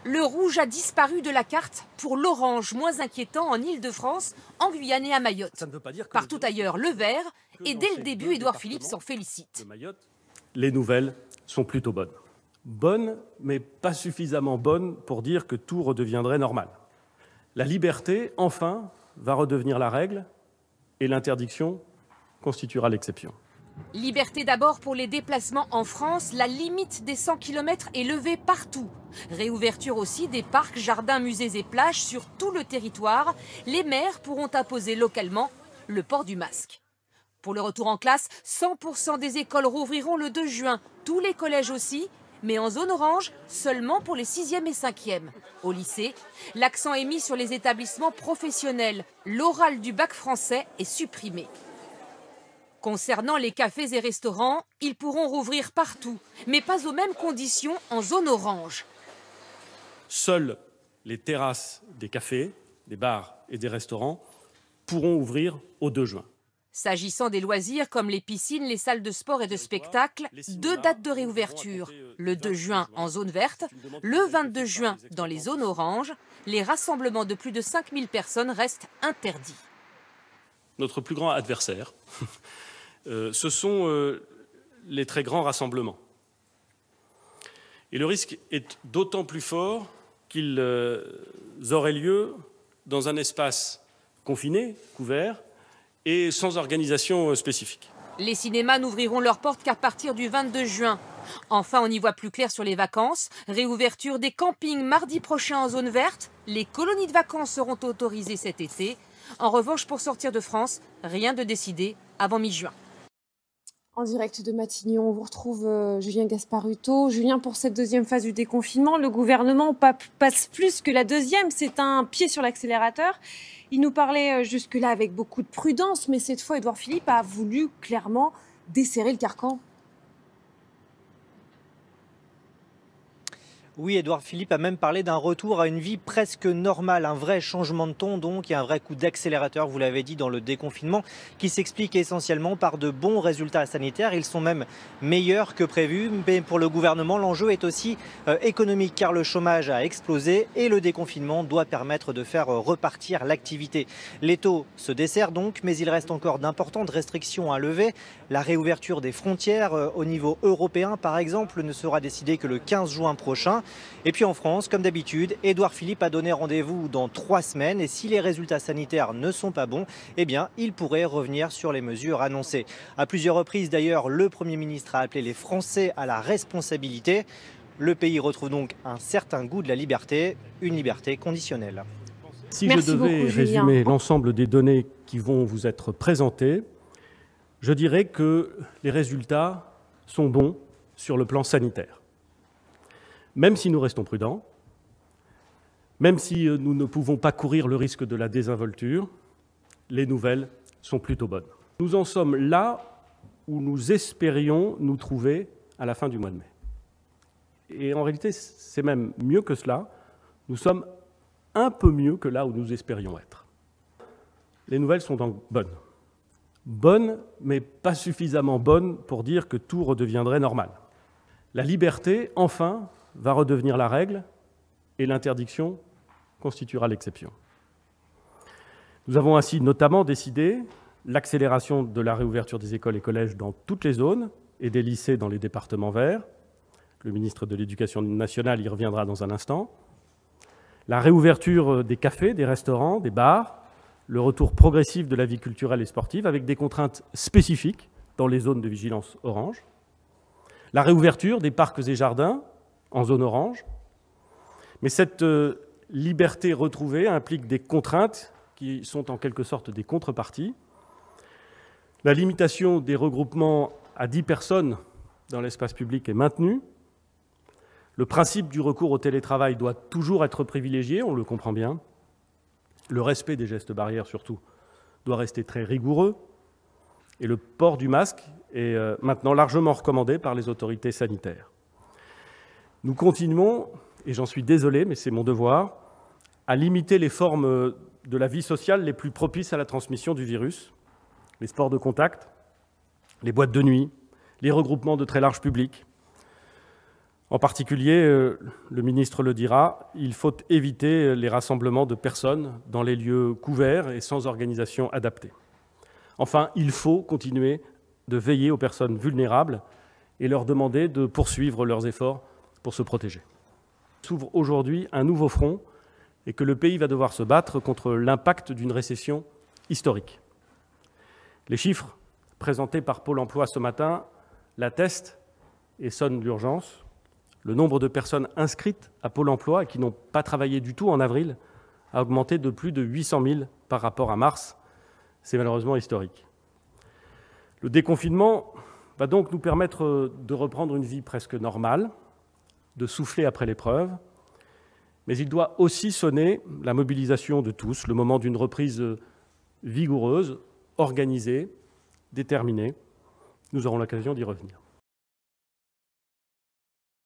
Le rouge a disparu de la carte pour l'orange, moins inquiétant en Île-de-France, en Guyane et à Mayotte. Partout ailleurs, le vert, et dès le début, Édouard Philippe s'en félicite. Les nouvelles sont plutôt bonnes. Bonnes, mais pas suffisamment bonnes pour dire que tout redeviendrait normal. La liberté, enfin, va redevenir la règle et l'interdiction constituera l'exception. Liberté d'abord pour les déplacements en France, la limite des 100 km est levée partout. Réouverture aussi des parcs, jardins, musées et plages sur tout le territoire. Les maires pourront imposer localement le port du masque. Pour le retour en classe, 100% des écoles rouvriront le 2 juin, tous les collèges aussi, mais en zone orange, seulement pour les 6e et 5e. Au lycée, l'accent est mis sur les établissements professionnels. L'oral du bac français est supprimé. Concernant les cafés et restaurants, ils pourront rouvrir partout, mais pas aux mêmes conditions en zone orange. Seules les terrasses des cafés, des bars et des restaurants pourront ouvrir au 2 juin. S'agissant des loisirs comme les piscines, les salles de sport et de spectacle, 2 dates de réouverture. Le 2 juin en zone verte, le 22 juin dans les zones oranges. Les rassemblements de plus de 5000 personnes restent interdits. Notre plus grand adversaire, ce sont les très grands rassemblements. Et le risque est d'autant plus fort qu'ils auraient lieu dans un espace confiné, couvert, et sans organisation spécifique. Les cinémas n'ouvriront leurs portes qu'à partir du 22 juin. Enfin, on y voit plus clair sur les vacances. Réouverture des campings mardi prochain en zone verte. Les colonies de vacances seront autorisées cet été. En revanche, pour sortir de France, rien de décidé avant mi-juin. En direct de Matignon, on vous retrouve Julien Gasparuto. Julien, pour cette deuxième phase du déconfinement, le gouvernement passe plus que la deuxième. C'est un pied sur l'accélérateur. Il nous parlait jusque-là avec beaucoup de prudence, mais cette fois, Édouard Philippe a voulu clairement desserrer le carcan. Oui, Édouard Philippe a même parlé d'un retour à une vie presque normale, un vrai changement de ton donc et un vrai coup d'accélérateur, vous l'avez dit, dans le déconfinement qui s'explique essentiellement par de bons résultats sanitaires. Ils sont même meilleurs que prévu, mais pour le gouvernement, l'enjeu est aussi économique car le chômage a explosé et le déconfinement doit permettre de faire repartir l'activité. Les taux se desserrent donc, mais il reste encore d'importantes restrictions à lever. La réouverture des frontières au niveau européen, par exemple, ne sera décidée que le 15 juin prochain. Et puis en France, comme d'habitude, Édouard Philippe a donné rendez-vous dans 3 semaines et si les résultats sanitaires ne sont pas bons, eh bien, il pourrait revenir sur les mesures annoncées. À plusieurs reprises d'ailleurs, le Premier ministre a appelé les Français à la responsabilité. Le pays retrouve donc un certain goût de la liberté, une liberté conditionnelle. Si je devais résumer l'ensemble des données qui vont vous être présentées, je dirais que les résultats sont bons sur le plan sanitaire. Même si nous restons prudents, même si nous ne pouvons pas courir le risque de la désinvolture, les nouvelles sont plutôt bonnes. Nous en sommes là où nous espérions nous trouver à la fin du mois de mai. Et en réalité, c'est même mieux que cela. Nous sommes un peu mieux que là où nous espérions être. Les nouvelles sont donc bonnes. Bonnes, mais pas suffisamment bonnes pour dire que tout redeviendrait normal. La liberté, enfin, va redevenir la règle et l'interdiction constituera l'exception. Nous avons ainsi notamment décidé l'accélération de la réouverture des écoles et collèges dans toutes les zones et des lycées dans les départements verts. Le ministre de l'Éducation nationale y reviendra dans un instant. La réouverture des cafés, des restaurants, des bars, le retour progressif de la vie culturelle et sportive avec des contraintes spécifiques dans les zones de vigilance orange. La réouverture des parcs et jardins en zone orange. Mais cette liberté retrouvée implique des contraintes qui sont en quelque sorte des contreparties. La limitation des regroupements à 10 personnes dans l'espace public est maintenue. Le principe du recours au télétravail doit toujours être privilégié, on le comprend bien. Le respect des gestes barrières, surtout, doit rester très rigoureux. Et le port du masque est maintenant largement recommandé par les autorités sanitaires. Nous continuons, et j'en suis désolé, mais c'est mon devoir, à limiter les formes de la vie sociale les plus propices à la transmission du virus, les sports de contact, les boîtes de nuit, les regroupements de très large public. En particulier, le ministre le dira, il faut éviter les rassemblements de personnes dans les lieux couverts et sans organisation adaptée. Enfin, il faut continuer de veiller aux personnes vulnérables et leur demander de poursuivre leurs efforts pour se protéger. S'ouvre aujourd'hui un nouveau front et que le pays va devoir se battre contre l'impact d'une récession historique. Les chiffres présentés par Pôle emploi ce matin l'attestent et sonnent l'urgence. Le nombre de personnes inscrites à Pôle emploi et qui n'ont pas travaillé du tout en avril a augmenté de plus de 800 000 par rapport à mars. C'est malheureusement historique. Le déconfinement va donc nous permettre de reprendre une vie presque normale, de souffler après l'épreuve, mais il doit aussi sonner la mobilisation de tous, le moment d'une reprise vigoureuse, organisée, déterminée. Nous aurons l'occasion d'y revenir.